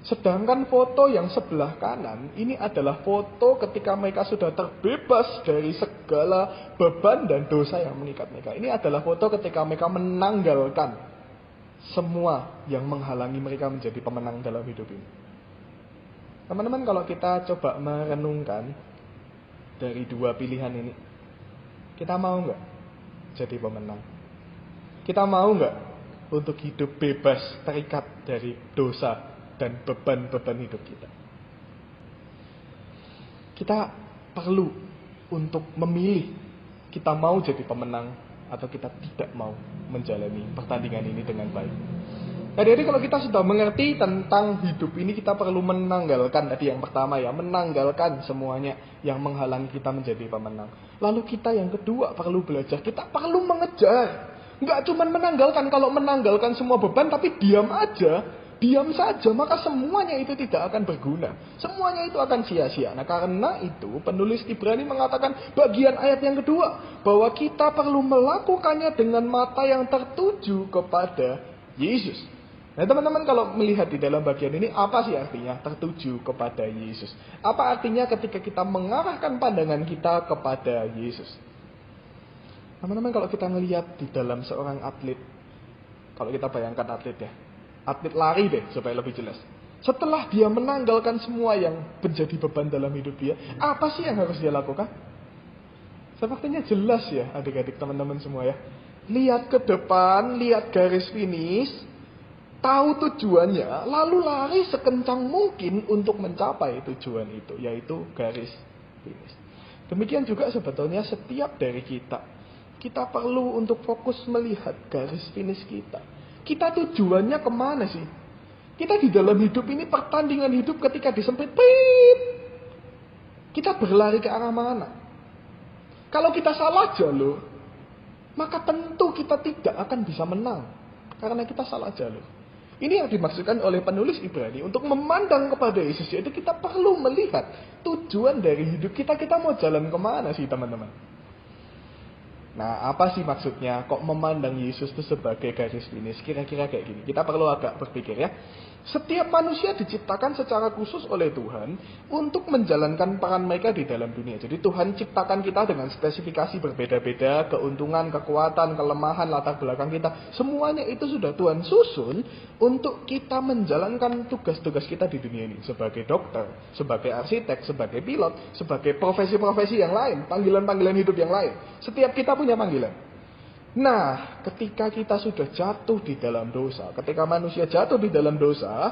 Sedangkan foto yang sebelah kanan, ini adalah foto ketika mereka sudah terbebas dari segala beban dan dosa yang mengikat mereka. Ini adalah foto ketika mereka menanggalkan semua yang menghalangi mereka menjadi pemenang dalam hidup ini. Teman-teman, kalau kita coba merenungkan dari dua pilihan ini, kita mau nggak jadi pemenang? Kita mau nggak untuk hidup bebas terikat dari dosa dan beban-beban hidup kita? Kita perlu untuk memilih, kita mau jadi pemenang atau kita tidak mau menjalani pertandingan ini dengan baik. Jadi kalau kita sudah mengerti tentang hidup ini, kita perlu menanggalkan tadi yang pertama ya, menanggalkan semuanya yang menghalangi kita menjadi pemenang. Lalu kita yang kedua perlu belajar, kita perlu mengejar. Nggak cuma menanggalkan, kalau menanggalkan semua beban tapi diam saja, maka semuanya itu tidak akan berguna. Semuanya itu akan sia-sia. Nah karena itu penulis Ibrani mengatakan bagian ayat yang kedua, bahwa kita perlu melakukannya dengan mata yang tertuju kepada Yesus. Nah teman-teman, kalau melihat di dalam bagian ini, apa sih artinya tertuju kepada Yesus? Apa artinya ketika kita mengarahkan pandangan kita kepada Yesus? Teman-teman, kalau kita melihat di dalam seorang atlet, kalau kita bayangkan atlet ya, atlet lari deh supaya lebih jelas. Setelah dia menanggalkan semua yang menjadi beban dalam hidup dia, apa sih yang harus dia lakukan? Sepertinya jelas ya adik-adik teman-teman semua ya. Lihat ke depan, lihat garis finish, tahu tujuannya, lalu lari sekencang mungkin untuk mencapai tujuan itu, yaitu garis finish. Demikian juga sebetulnya setiap dari kita perlu untuk fokus melihat garis finish kita. Kita tujuannya kemana sih? Kita di dalam hidup ini, pertandingan hidup ketika disempit, kita berlari ke arah mana? Kalau kita salah jalur, maka tentu kita tidak akan bisa menang, karena kita salah jalur. Ini yang dimaksudkan oleh penulis Ibrani untuk memandang kepada Yesus. Yaitu kita perlu melihat tujuan dari hidup kita mau jalan kemana sih teman-teman. Nah apa sih maksudnya kok memandang Yesus itu sebagai garis finish? Kira-kira kayak gini, kita perlu agak berpikir ya. Setiap manusia diciptakan secara khusus oleh Tuhan untuk menjalankan peran mereka di dalam dunia. Jadi Tuhan ciptakan kita dengan spesifikasi berbeda-beda, keuntungan, kekuatan, kelemahan, latar belakang kita. Semuanya itu sudah Tuhan susun untuk kita menjalankan tugas-tugas kita di dunia ini. Sebagai dokter, sebagai arsitek, sebagai pilot, sebagai profesi-profesi yang lain, panggilan-panggilan hidup yang lain. Setiap kita punya panggilan. Nah, ketika kita sudah jatuh di dalam dosa, ketika manusia jatuh di dalam dosa,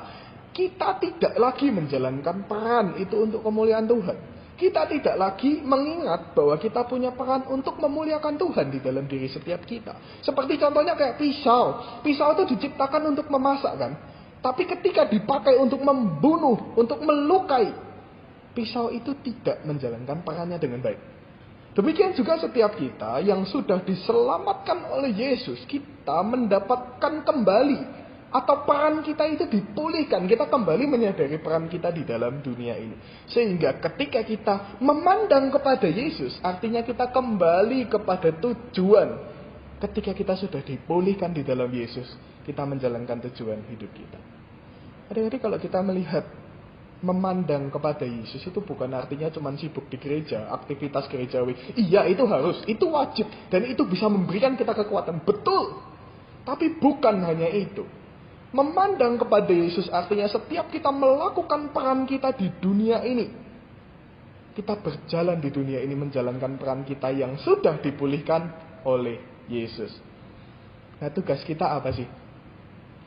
kita tidak lagi menjalankan peran itu untuk kemuliaan Tuhan. Kita tidak lagi mengingat bahwa kita punya peran untuk memuliakan Tuhan di dalam diri setiap kita. Seperti contohnya kayak pisau. Pisau itu diciptakan untuk memasak kan? Tapi ketika dipakai untuk membunuh, untuk melukai, pisau itu tidak menjalankan perannya dengan baik. Demikian juga setiap kita yang sudah diselamatkan oleh Yesus, kita mendapatkan kembali atau peran kita itu dipulihkan. Kita kembali menyadari peran kita di dalam dunia ini. Sehingga ketika kita memandang kepada Yesus, artinya kita kembali kepada tujuan. Ketika kita sudah dipulihkan di dalam Yesus, kita menjalankan tujuan hidup kita. Adik-adik, kalau kita melihat memandang kepada Yesus itu bukan artinya cuma sibuk di gereja, aktivitas gerejawi. Iya, itu harus, itu wajib, dan itu bisa memberikan kita kekuatan. Betul. Tapi bukan hanya itu. Memandang kepada Yesus artinya setiap kita melakukan peran kita di dunia ini, kita berjalan di dunia ini menjalankan peran kita yang sudah dipulihkan oleh Yesus. Nah, tugas kita apa sih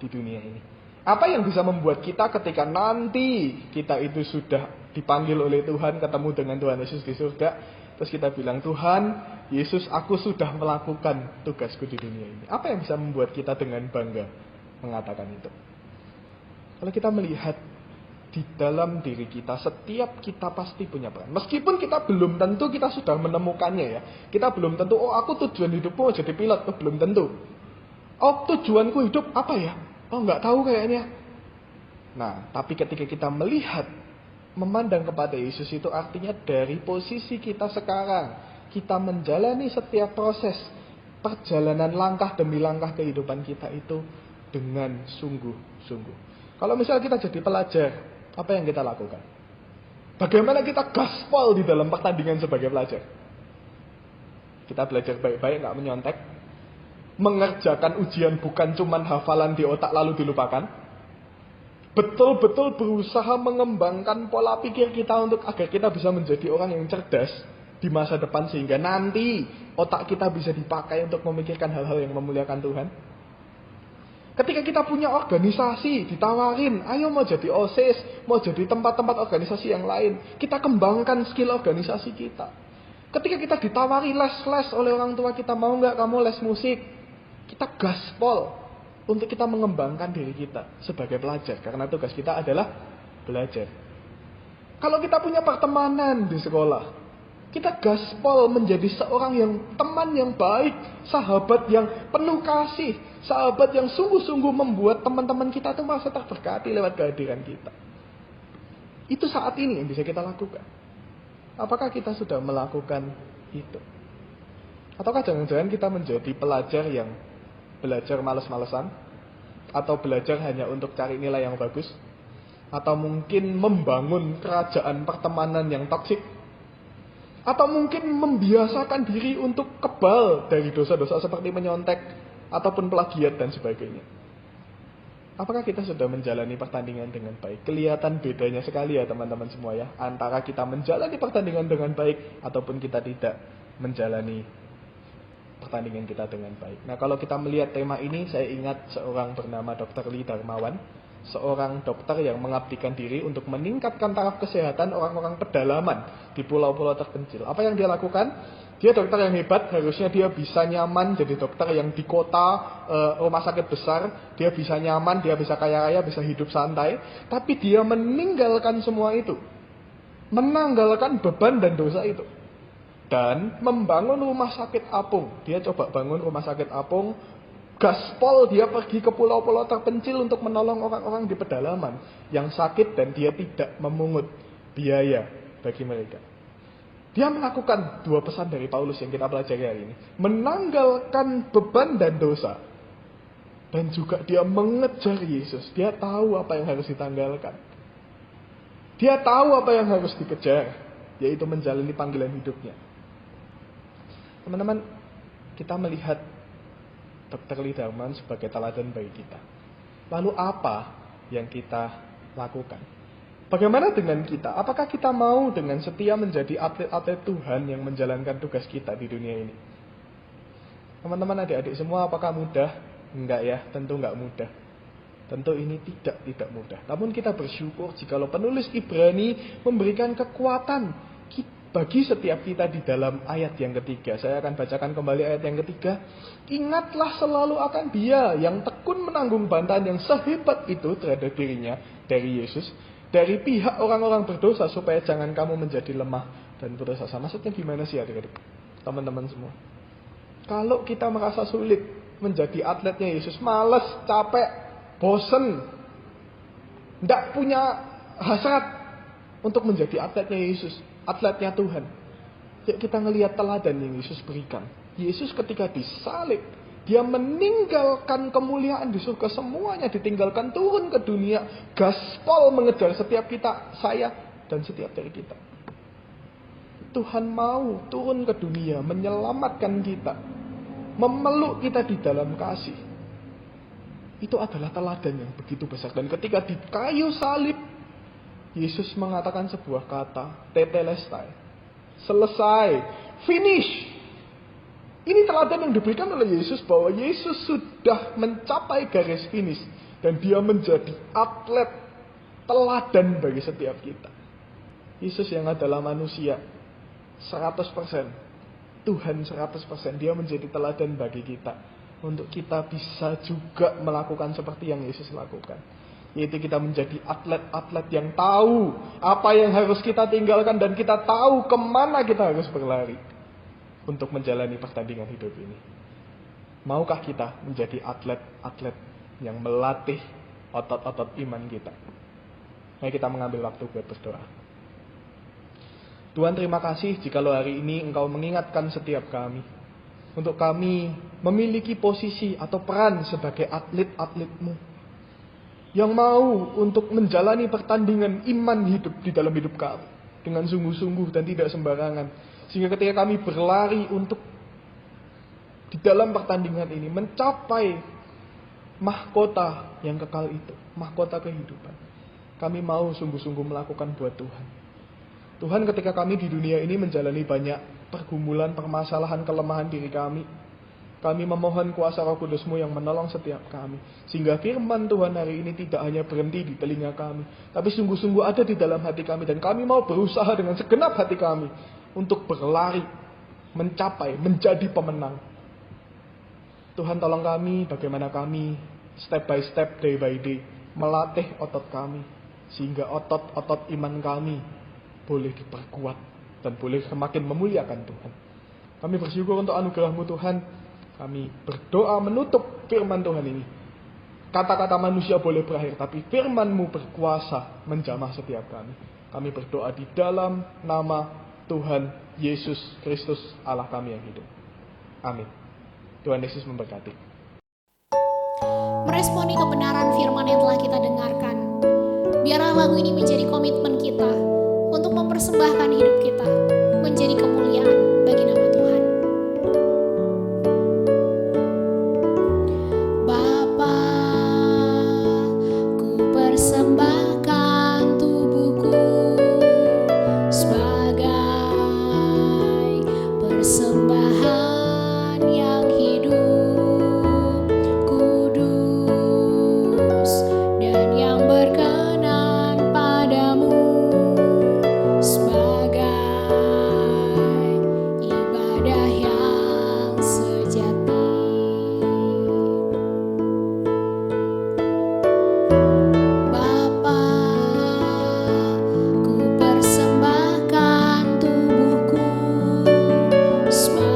di dunia ini? Apa yang bisa membuat kita ketika nanti kita itu sudah dipanggil oleh Tuhan, ketemu dengan Tuhan Yesus di surga, terus kita bilang, Tuhan Yesus, aku sudah melakukan tugasku di dunia ini. Apa yang bisa membuat kita dengan bangga mengatakan itu? Kalau kita melihat di dalam diri kita, setiap kita pasti punya peran. Meskipun kita belum tentu kita sudah menemukannya ya. Kita belum tentu, oh aku tujuan hidupku jadi pilot. Oh, belum tentu. Oh, tujuanku hidup apa ya? Oh, nggak tahu kayaknya. Nah, tapi ketika kita melihat, memandang kepada Yesus itu artinya dari posisi kita sekarang, kita menjalani setiap proses perjalanan langkah demi langkah kehidupan kita itu dengan sungguh-sungguh. Kalau misalnya kita jadi pelajar, apa yang kita lakukan? Bagaimana kita gaspol di dalam pertandingan sebagai pelajar? Kita belajar baik-baik, nggak menyontek. Mengerjakan ujian bukan cuman hafalan di otak lalu dilupakan. Betul-betul berusaha mengembangkan pola pikir kita untuk agar kita bisa menjadi orang yang cerdas di masa depan, sehingga nanti otak kita bisa dipakai untuk memikirkan hal-hal yang memuliakan Tuhan. Ketika kita punya organisasi, ditawarin, ayo mau jadi OSIS, mau jadi tempat-tempat organisasi yang lain, kita kembangkan skill organisasi kita. Ketika kita ditawari les-les oleh orang tua kita, mau nggak kamu les musik? Kita gaspol untuk kita mengembangkan diri kita sebagai pelajar, karena tugas kita adalah belajar. Kalau kita punya pertemanan di sekolah, kita gaspol menjadi seorang yang teman yang baik, sahabat yang penuh kasih, sahabat yang sungguh-sungguh membuat teman-teman kita itu merasa terberkati lewat kehadiran kita. Itu saat ini yang bisa kita lakukan. Apakah kita sudah melakukan itu? Ataukah jangan-jangan kita menjadi pelajar yang belajar males-malesan? Atau belajar hanya untuk cari nilai yang bagus? Atau mungkin membangun kerajaan pertemanan yang toksik? Atau mungkin membiasakan diri untuk kebal dari dosa-dosa seperti menyontek ataupun plagiat dan sebagainya? Apakah kita sudah menjalani pertandingan dengan baik? Kelihatan bedanya sekali ya teman-teman semua ya, antara kita menjalani pertandingan dengan baik ataupun kita tidak menjalani pertandingan kita dengan baik. Nah, kalau kita melihat tema ini, saya ingat seorang bernama Dr. Lee Darmawan, seorang dokter yang mengabdikan diri untuk meningkatkan taraf kesehatan orang-orang pedalaman di pulau-pulau terpencil. Apa yang dia lakukan? Dia dokter yang hebat, harusnya dia bisa nyaman jadi dokter yang di kota, rumah sakit besar, dia bisa nyaman, dia bisa kaya raya, bisa hidup santai, tapi dia meninggalkan semua itu, menanggalkan beban dan dosa itu, dan membangun rumah sakit apung. Dia coba bangun rumah sakit apung, gaspol, dia pergi ke pulau-pulau terpencil untuk menolong orang-orang di pedalaman yang sakit, dan dia tidak memungut biaya bagi mereka. Dia melakukan dua pesan dari Paulus yang kita pelajari hari ini. Menanggalkan beban dan dosa. Dan juga dia mengejar Yesus. Dia tahu apa yang harus ditanggalkan. Dia tahu apa yang harus dikejar, yaitu menjalani panggilan hidupnya. Teman-teman, kita melihat Dr. Lee Darmawan sebagai teladan bagi kita. Lalu apa yang kita lakukan? Bagaimana dengan kita? Apakah kita mau dengan setia menjadi atlet-atlet Tuhan yang menjalankan tugas kita di dunia ini? Teman-teman, adik-adik semua, apakah mudah? Enggak ya, tentu enggak mudah. Tentu ini tidak mudah. Namun kita bersyukur jikalau penulis Ibrani memberikan kekuatan bagi setiap kita di dalam ayat yang ketiga. Saya akan bacakan kembali ayat yang ketiga. Ingatlah selalu akan Dia yang tekun menanggung bantahan yang sehebat itu terhadap dirinya dari Yesus, dari pihak orang-orang berdosa, supaya jangan kamu menjadi lemah dan putus asa. Maksudnya gimana sih adik-adik? teman-teman semua. Kalau kita merasa sulit menjadi atletnya Yesus, malas, capek, bosen, tidak punya hasrat untuk menjadi atletnya Yesus, atletnya Tuhan, yuk kita ngelihat teladan yang Yesus berikan. Yesus ketika disalib, dia meninggalkan kemuliaan di surga, semuanya ditinggalkan, turun ke dunia, gaspol mengejar setiap kita, saya dan setiap dari kita. Tuhan mau turun ke dunia, menyelamatkan kita, memeluk kita di dalam kasih. Itu adalah teladan yang begitu besar. Dan ketika di kayu salib, Yesus mengatakan sebuah kata, tetelestai, selesai, finish. Ini teladan yang diberikan oleh Yesus bahwa Yesus sudah mencapai garis finish. Dan dia menjadi atlet teladan bagi setiap kita. Yesus yang adalah manusia 100%, Tuhan 100%, dia menjadi teladan bagi kita. Untuk kita bisa juga melakukan seperti yang Yesus lakukan. Yaitu kita menjadi atlet-atlet yang tahu apa yang harus kita tinggalkan. Dan kita tahu kemana kita harus berlari untuk menjalani pertandingan hidup ini. Maukah kita menjadi atlet-atlet yang melatih otot-otot iman kita? Mari kita mengambil waktu buat berdoa. Tuhan, terima kasih jikalau hari ini Engkau mengingatkan setiap kami. Untuk kami memiliki posisi atau peran sebagai atlet-atlet-Mu. Yang mau untuk menjalani pertandingan iman hidup di dalam hidup kami. Dengan sungguh-sungguh dan tidak sembarangan. Sehingga ketika kami berlari untuk di dalam pertandingan ini mencapai mahkota yang kekal itu. Mahkota kehidupan. Kami mau sungguh-sungguh melakukan buat Tuhan. Tuhan, ketika kami di dunia ini menjalani banyak pergumulan, permasalahan, kelemahan diri kami, kami memohon kuasa Roh Kudus-Mu yang menolong setiap kami. Sehingga firman Tuhan hari ini tidak hanya berhenti di telinga kami, tapi sungguh-sungguh ada di dalam hati kami. Dan kami mau berusaha dengan segenap hati kami untuk berlari, mencapai, menjadi pemenang. Tuhan, tolong kami bagaimana kami step by step, day by day, melatih otot kami. Sehingga otot-otot iman kami boleh diperkuat dan boleh semakin memuliakan Tuhan. Kami bersyukur untuk anugerah-Mu Tuhan. Kami berdoa menutup firman Tuhan ini. Kata-kata manusia boleh berakhir, tapi firman-Mu berkuasa menjamah setiap kami. Kami berdoa di dalam nama Tuhan Yesus Kristus, Allah kami yang hidup. Amin. Tuhan Yesus memberkati. Meresponi kebenaran firman yang telah kita dengarkan, biarlah lagu ini menjadi komitmen kita untuk mempersembahkan hidup kita menjadi kemuliaan bagi nama Tuhan. Bapa, ku persembahkan tubuhku sebagai persembahan yang hidup, kudus, dan yang berkenan padamu. Smile.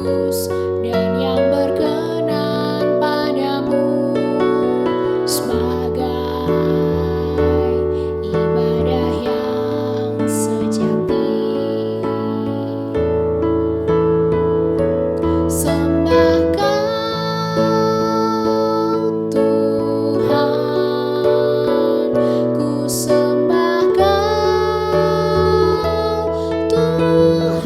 kudus dan yang berkenan padamu sebagai ibadah yang sejati. Sembah Kau Tuhan, ku sembah Kau Tuhan,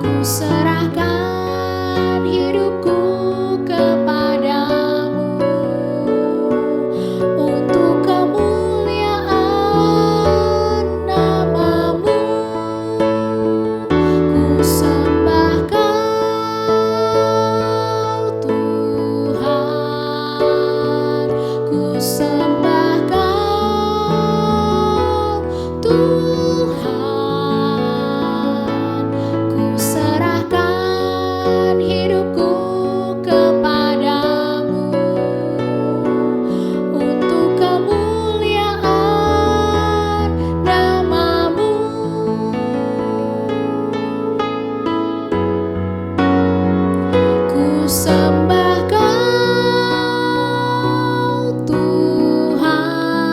ku serahkan hidupku kepadamu untuk kemuliaan nama-Mu. Ku sembah Kau Tuhan, ku sembah Kau Tuhan, ku serahkan hidupku kepadamu untuk kemuliaan nama-Mu. Ku sembah Kau Tuhan,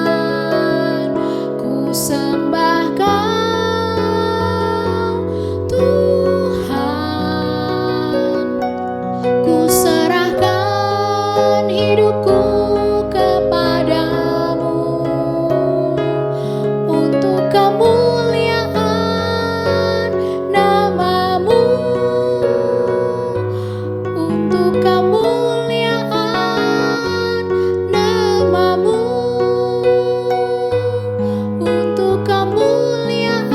ku sembah Kau Tuhan, ku serahkan hidupku kepadamu untuk kemuliaan nama-Mu, untuk kemuliaan nama-Mu, untuk kemuliaan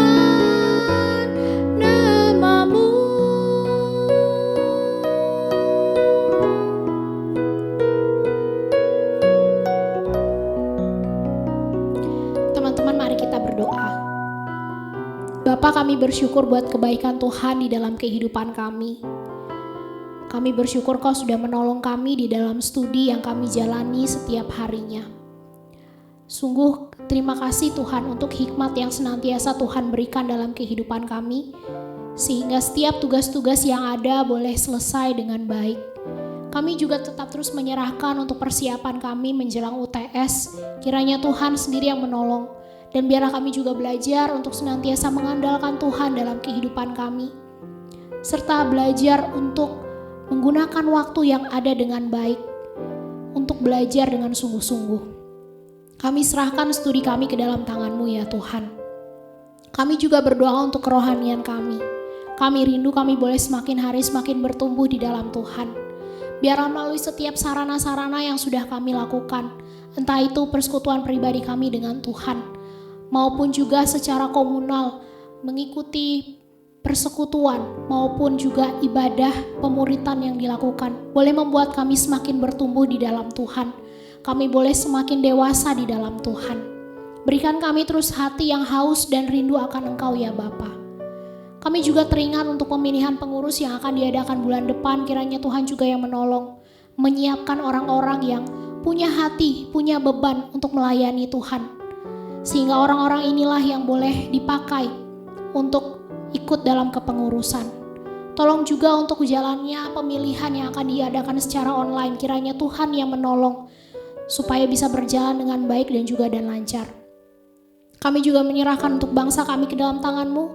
nama-Mu. Teman-teman, mari kita berdoa. Bapa, kami bersyukur buat kebaikan Tuhan di dalam kehidupan kami. Kami bersyukur Kau sudah menolong kami di dalam studi yang kami jalani setiap harinya. Sungguh terima kasih Tuhan untuk hikmat yang senantiasa Tuhan berikan dalam kehidupan kami, sehingga setiap tugas-tugas yang ada boleh selesai dengan baik. Kami juga tetap terus menyerahkan untuk persiapan kami menjelang UTS. Kiranya Tuhan sendiri yang menolong, dan biarlah kami juga belajar untuk senantiasa mengandalkan Tuhan dalam kehidupan kami, serta belajar untuk menggunakan waktu yang ada dengan baik, untuk belajar dengan sungguh-sungguh. Kami serahkan studi kami ke dalam tangan-Mu ya Tuhan. Kami juga berdoa untuk kerohanian kami. Kami rindu kami boleh semakin hari semakin bertumbuh di dalam Tuhan. Biarlah melalui setiap sarana-sarana yang sudah kami lakukan, entah itu persekutuan pribadi kami dengan Tuhan, maupun juga secara komunal, mengikuti persekutuan, maupun juga ibadah pemuritan yang dilakukan, boleh membuat kami semakin bertumbuh di dalam Tuhan. Kami boleh semakin dewasa di dalam Tuhan. Berikan kami terus hati yang haus dan rindu akan Engkau ya Bapa. Kami juga teringat untuk pemilihan pengurus yang akan diadakan bulan depan. Kiranya Tuhan juga yang menolong, menyiapkan orang-orang yang punya hati, punya beban untuk melayani Tuhan. Sehingga orang-orang inilah yang boleh dipakai untuk ikut dalam kepengurusan. Tolong juga untuk jalannya pemilihan yang akan diadakan secara online. Kiranya Tuhan yang menolong supaya bisa berjalan dengan baik dan juga dan lancar. Kami juga menyerahkan untuk bangsa kami ke dalam tangan-Mu,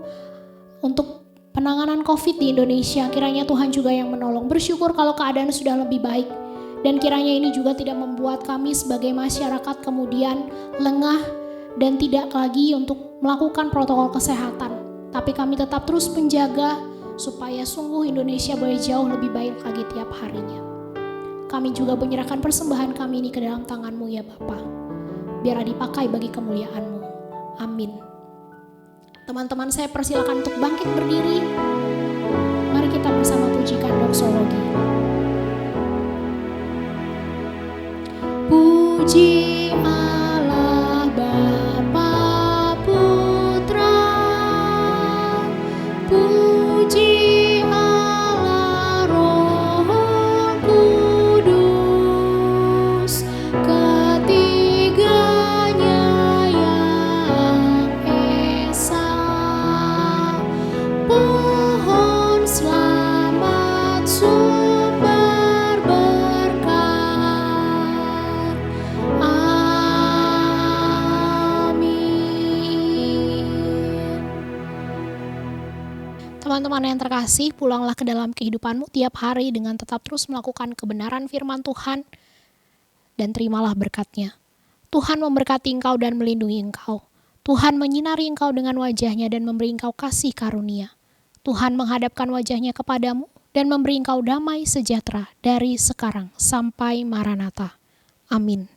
untuk penanganan COVID di Indonesia. Kiranya Tuhan juga yang menolong. Bersyukur kalau keadaan sudah lebih baik, dan kiranya ini juga tidak membuat kami sebagai masyarakat kemudian lengah dan tidak lagi untuk melakukan protokol kesehatan. Tapi kami tetap terus menjaga supaya sungguh Indonesia boleh jauh lebih baik lagi tiap harinya. Kami juga menyerahkan persembahan kami ini ke dalam tangan-Mu ya Bapa. Biarlah dipakai bagi kemuliaan-Mu. Amin. Teman-teman, saya persilakan untuk bangkit berdiri. Mari kita bersama pujikan doksologi. Puji Allah Bapa Putra, puji Allah Roh Kudus, ketiganya yang esa, pohon Teman-teman yang terkasih, pulanglah ke dalam kehidupanmu tiap hari dengan tetap terus melakukan kebenaran firman Tuhan dan terimalah berkat-Nya. Tuhan memberkati engkau dan melindungi engkau. Tuhan menyinari engkau dengan wajah-Nya dan memberi engkau kasih karunia. Tuhan menghadapkan wajah-Nya kepadamu dan memberi engkau damai sejahtera dari sekarang sampai Maranatha. Amin.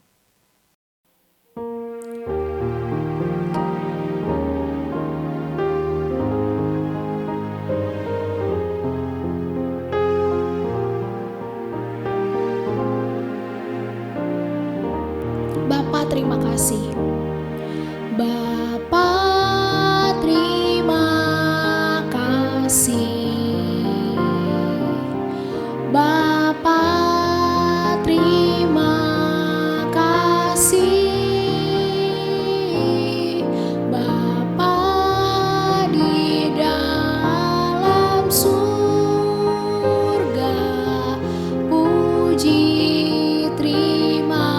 Bapa, terima kasih. Bapa, terima kasih. Bapa, terima kasih. Bapa di dalam surga, puji terima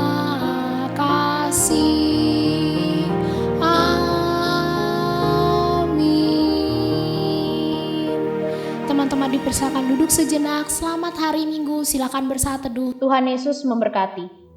kasih. Amin. Teman-teman dipersilakan duduk sejenak. Selamat hari Minggu. Silakan bersaat teduh. Tuhan Yesus memberkati.